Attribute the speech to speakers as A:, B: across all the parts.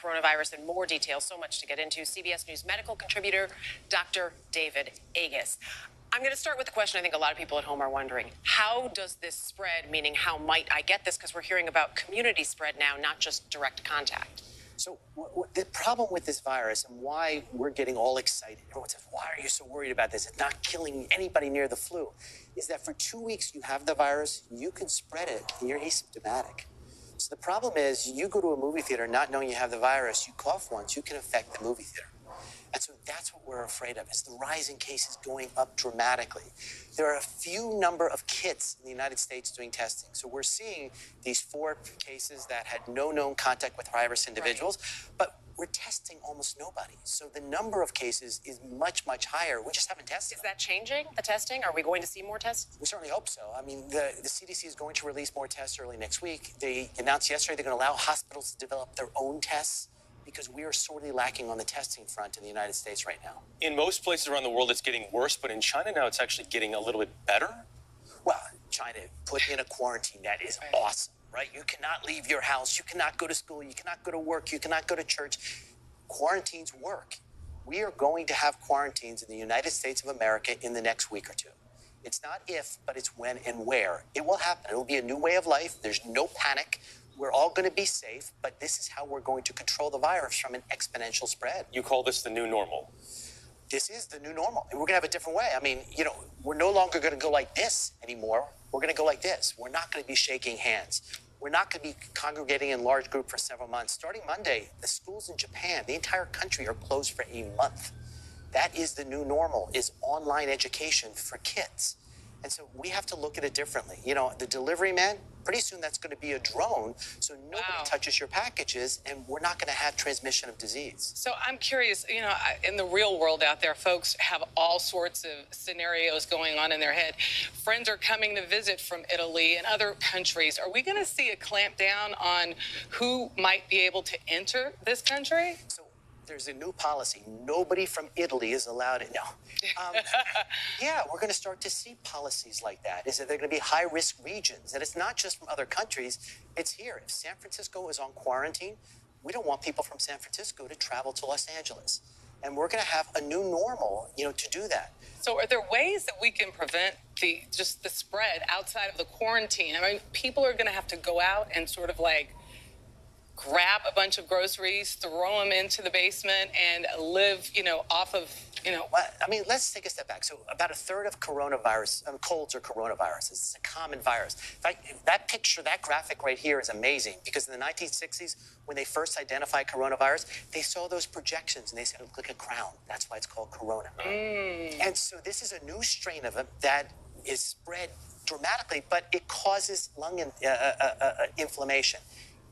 A: coronavirus in more detail. So much to get into. CBS News medical contributor, Dr. David Agus. I'm going to start with the question I think a lot of people at home are wondering. How does this spread, meaning how might I get this? Because we're hearing about community spread now, not just direct contact.
B: So the problem with this virus and why we're getting all excited, everyone says, why are you so worried about this? It's not killing anybody near the flu, is that for 2 weeks you have the virus, you can spread it, and you're asymptomatic. So the problem is you go to a movie theater not knowing you have the virus, you cough once, you can infect the movie theater. And so that's what we're afraid of, is the rise in cases going up dramatically. There are a few number of kits in the United States doing testing. So we're seeing these 4 cases that had no known contact with virus individuals, but we're testing almost nobody. So the number of cases is much, much higher. We just haven't tested.
A: Is that changing, the testing? Are we going to see more tests?
B: We certainly hope so. I mean, the CDC is going to release more tests early next week. They announced yesterday they're going to allow hospitals to develop their own tests, because we are sorely lacking on the testing front in the United States right now.
C: In most places around the world, it's getting worse, but in China now it's actually getting a little bit better?
B: Well, China put in a quarantine that is awesome, right? You cannot leave your house, you cannot go to school, you cannot go to work, you cannot go to church. Quarantines work. We are going to have quarantines in the United States of America in the next week or two. It's not if, but it's when and where. It will happen. It will be a new way of life. There's no panic. We're all going to be safe, but this is how we're going to control the virus from an exponential spread.
C: You call this the new normal?
B: This is the new normal. And we're going to have a different way. I mean, we're no longer going to go like this anymore. We're going to go like this. We're not going to be shaking hands. We're not going to be congregating in large groups for several months. Starting Monday, the schools in Japan, the entire country, are closed for a month. That is the new normal, is online education for kids. And so we have to look at it differently. The delivery man, pretty soon that's going to be a drone, so nobody touches your packages, and we're not going to have transmission of disease.
D: So I'm curious, in the real world out there, folks have all sorts of scenarios going on in their head. Friends are coming to visit from Italy and other countries. Are we going to see a clamp down on who might be able to enter this country?
B: So there's a new policy. Nobody from Italy is allowed in. No. Yeah, we're going to start to see policies like that. Is that they're going to be high-risk regions. And it's not just from other countries. It's here. If San Francisco is on quarantine, we don't want people from San Francisco to travel to Los Angeles. And we're going to have a new normal, to do that.
D: So are there ways that we can prevent the spread outside of the quarantine? I mean, people are going to have to go out and sort of grab a bunch of groceries, throw them into the basement, and live, off of,
B: Well, I mean, let's take a step back. So about a third of coronavirus, colds are coronaviruses. It's a common virus. In fact, that picture, that graphic right here is amazing, because in the 1960s, when they first identified coronavirus, they saw those projections, and they said it looked like a crown. That's why it's called corona. And so this is a new strain of it that is spread dramatically, but it causes lung inflammation.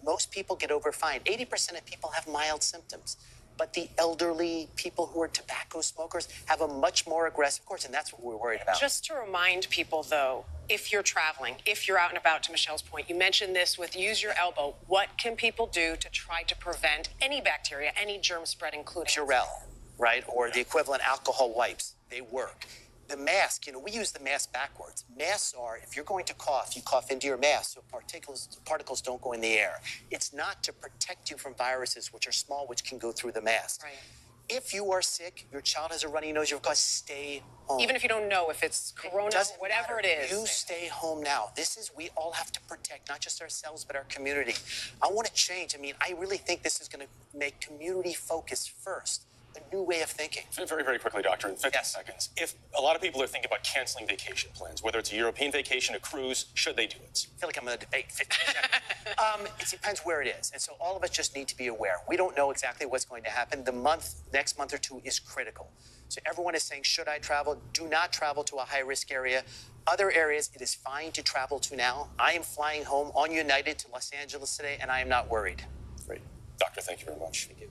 B: Most people get over fine. 80% of people have mild symptoms. But the elderly, people who are tobacco smokers, have a much more aggressive course, and that's what we're worried about.
A: Just to remind people, though, if you're traveling, if you're out and about, to Michelle's point, you mentioned this with use your elbow. What can people do to try to prevent any bacteria, any germ spread, including
B: Purell, right? Or the equivalent alcohol wipes. They work. The mask, we use the mask backwards. Masks are, if you're going to cough, you cough into your mask so particles don't go in the air. It's not to protect you from viruses, which are small, which can go through the mask.
A: Right.
B: If you are sick, your child has a runny nose, you've got to stay home.
A: Even if you don't know if it's corona or whatever it is.
B: You stay home now. We all have to protect not just ourselves, but our community. I want to change. I mean, I really think this is going to make community focus first. A new way of thinking.
C: Very, very quickly, Doctor, in 50 seconds. If a lot of people are thinking about canceling vacation plans, whether it's a European vacation, a cruise, should they do it?
B: I feel like I'm going to debate 50 seconds. It depends where it is. And so all of us just need to be aware. We don't know exactly what's going to happen. Next month or two is critical. So everyone is saying, should I travel? Do not travel to a high-risk area. Other areas, it is fine to travel to now. I am flying home on United to Los Angeles today, and I am not worried.
C: Great. Doctor, thank you very much.
B: Thank you.